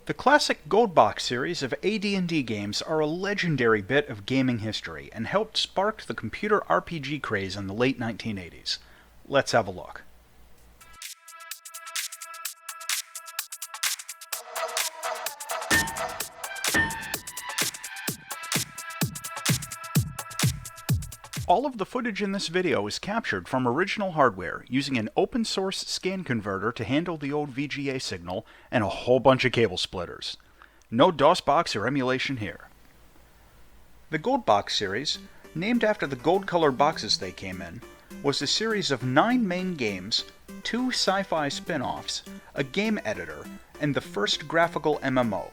The classic Goldbox series of AD&D games are a legendary bit of gaming history and helped spark the computer RPG craze in the late 1980s. Let's have a look. All of the footage in this video is captured from original hardware using an open source scan converter to handle the old VGA signal and a whole bunch of cable splitters. No dosbox or emulation here. The Goldbox series, named after the gold-colored boxes they came in, was a series of 9 main games, 2 sci-fi spin-offs, a game editor, and the first graphical MMO.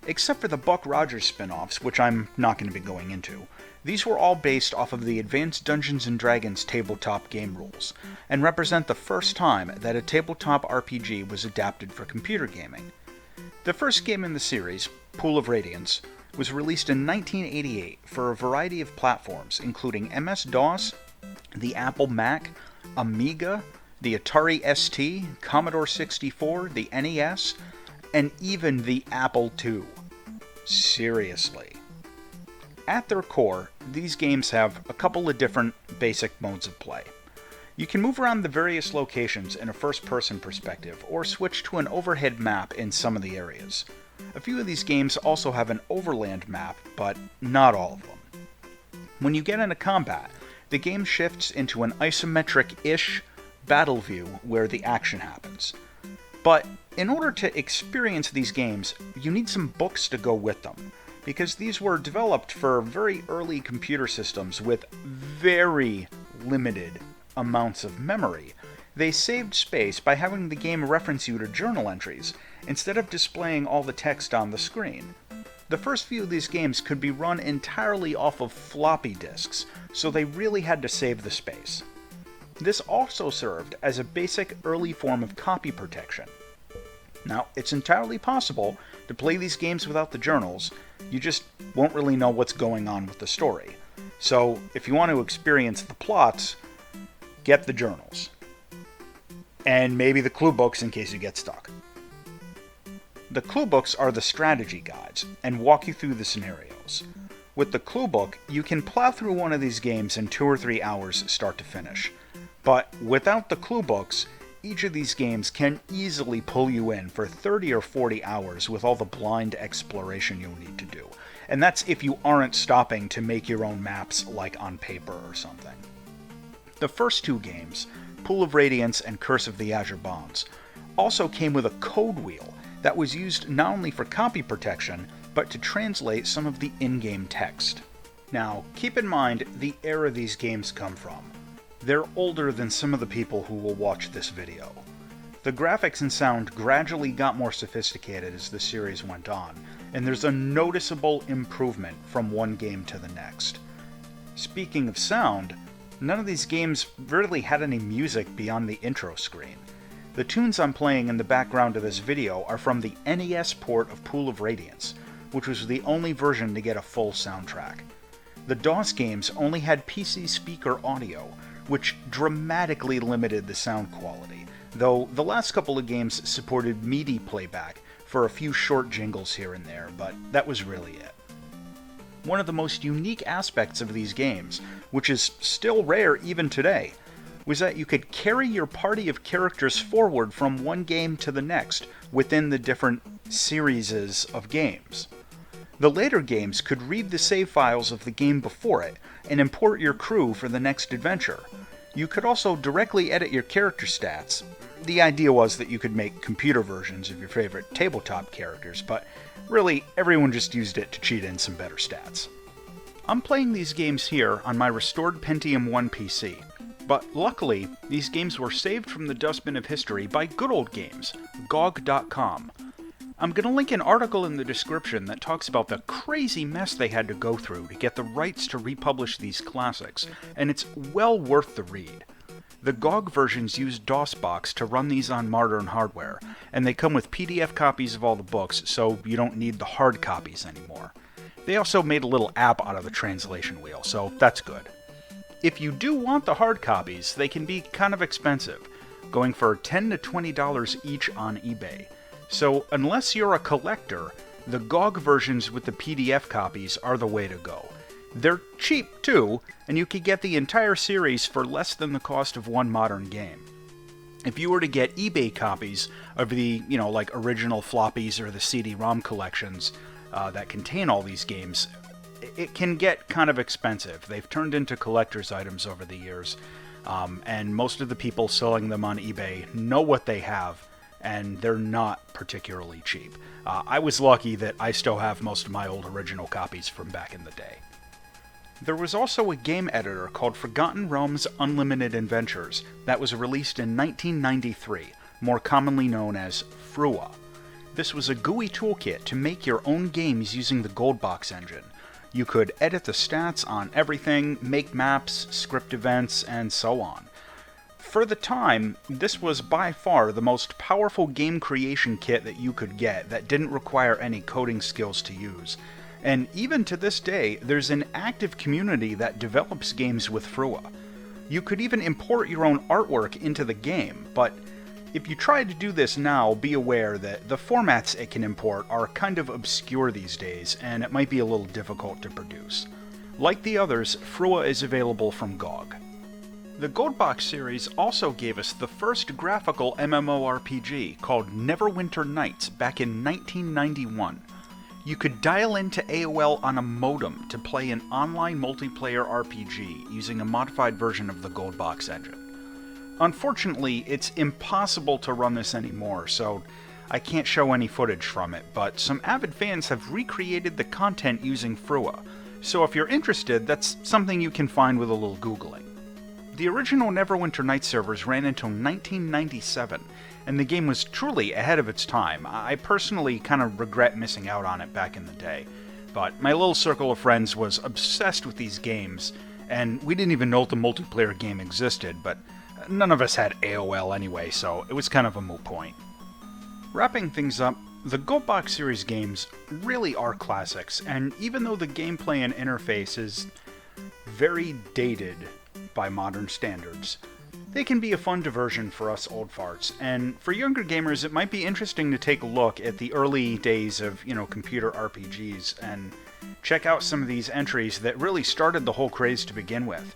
Except for the Buck Rogers spin-offs, which I'm not going to be going into, these were all based off of the Advanced Dungeons & Dragons tabletop game rules, and represent the first time that a tabletop RPG was adapted for computer gaming. The first game in the series, Pool of Radiance, was released in 1988 for a variety of platforms, including MS-DOS, the Apple Mac, Amiga, the Atari ST, Commodore 64, the NES, and even the Apple II. Seriously. At their core, these games have a couple of different basic modes of play. You can move around the various locations in a first-person perspective, or switch to an overhead map in some of the areas. A few of these games also have an overland map, but not all of them. When you get into combat, the game shifts into an isometric-ish battle view where the action happens. But in order to experience these games, you need some books to go with them, because these were developed for very early computer systems with very limited amounts of memory. They saved space by having the game reference you to journal entries, instead of displaying all the text on the screen. The first few of these games could be run entirely off of floppy disks, so they really had to save the space. This also served as a basic early form of copy protection. Now, it's entirely possible to play these games without the journals, you just won't really know what's going on with the story. So, if you want to experience the plots, get the journals. And maybe the clue books in case you get stuck. The clue books are the strategy guides, and walk you through the scenarios. With the clue book, you can plow through one of these games in 2 or 3 hours start to finish. But without the clue books, each of these games can easily pull you in for 30 or 40 hours with all the blind exploration you'll need to do. And that's if you aren't stopping to make your own maps like on paper or something. The first 2 games, Pool of Radiance and Curse of the Azure Bonds, also came with a code wheel that was used not only for copy protection, but to translate some of the in-game text. Now, keep in mind the era these games come from. They're older than some of the people who will watch this video. The graphics and sound gradually got more sophisticated as the series went on, and there's a noticeable improvement from one game to the next. Speaking of sound, none of these games really had any music beyond the intro screen. The tunes I'm playing in the background of this video are from the NES port of Pool of Radiance, which was the only version to get a full soundtrack. The DOS games only had PC speaker audio, which dramatically limited the sound quality, though the last couple of games supported MIDI playback for a few short jingles here and there, but that was really it. One of the most unique aspects of these games, which is still rare even today, was that you could carry your party of characters forward from one game to the next within the different series of games. The later games could read the save files of the game before it and import your crew for the next adventure. You could also directly edit your character stats. The idea was that you could make computer versions of your favorite tabletop characters, but really everyone just used it to cheat in some better stats. I'm playing these games here on my restored Pentium 1 PC, but luckily these games were saved from the dustbin of history by Good Old Games, GOG.com. I'm going to link an article in the description that talks about the crazy mess they had to go through to get the rights to republish these classics, and it's well worth the read. The GOG versions use dosbox to run these on modern hardware, and they come with PDF copies of all the books, so you don't need the hard copies anymore. They also made a little app out of the translation wheel, so that's good. If you do want the hard copies, they can be kind of expensive, going for $10 to $20 each on eBay. So unless you're a collector, the GOG versions with the PDF copies are the way to go. They're cheap too, and you can get the entire series for less than the cost of one modern game. If you were to get eBay copies of the, like original floppies or the CD-ROM collections that contain all these games, it can get kind of expensive. They've turned into collector's items over the years, and most of the people selling them on eBay know what they have, and they're not particularly cheap. I was lucky that I still have most of my old original copies from back in the day. There was also a game editor called Forgotten Realms Unlimited Adventures that was released in 1993, more commonly known as Frua. This was a GUI toolkit to make your own games using the Goldbox engine. You could edit the stats on everything, make maps, script events, and so on. For the time, this was by far the most powerful game creation kit that you could get that didn't require any coding skills to use. And even to this day, there's an active community that develops games with Frua. You could even import your own artwork into the game, but if you try to do this now, be aware that the formats it can import are kind of obscure these days, and it might be a little difficult to produce. Like the others, Frua is available from GOG. The Goldbox series also gave us the first graphical MMORPG called Neverwinter Nights back in 1991. You could dial into AOL on a modem to play an online multiplayer RPG using a modified version of the Goldbox engine. Unfortunately, it's impossible to run this anymore, so I can't show any footage from it, but some avid fans have recreated the content using Frua, so if you're interested, that's something you can find with a little Googling. The original Neverwinter Nights servers ran until 1997, and the game was truly ahead of its time. I personally kind of regret missing out on it back in the day, but my little circle of friends was obsessed with these games, and we didn't even know the multiplayer game existed, but none of us had AOL anyway, so it was kind of a moot point. Wrapping things up, the Goldbox series games really are classics, and even though the gameplay and interface is very dated by modern standards, they can be a fun diversion for us old farts, and for younger gamers it might be interesting to take a look at the early days of, computer RPGs and check out some of these entries that really started the whole craze to begin with.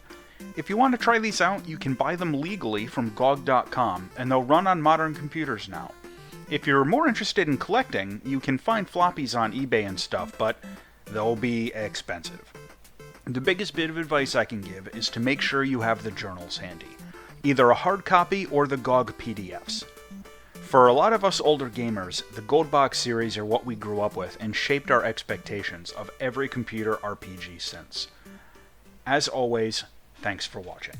If you want to try these out, you can buy them legally from GOG.com, and they'll run on modern computers now. If you're more interested in collecting, you can find floppies on eBay and stuff, but they'll be expensive. The biggest bit of advice I can give is to make sure you have the journals handy, either a hard copy or the GOG PDFs. For a lot of us older gamers, the Goldbox series are what we grew up with and shaped our expectations of every computer RPG since. As always, thanks for watching.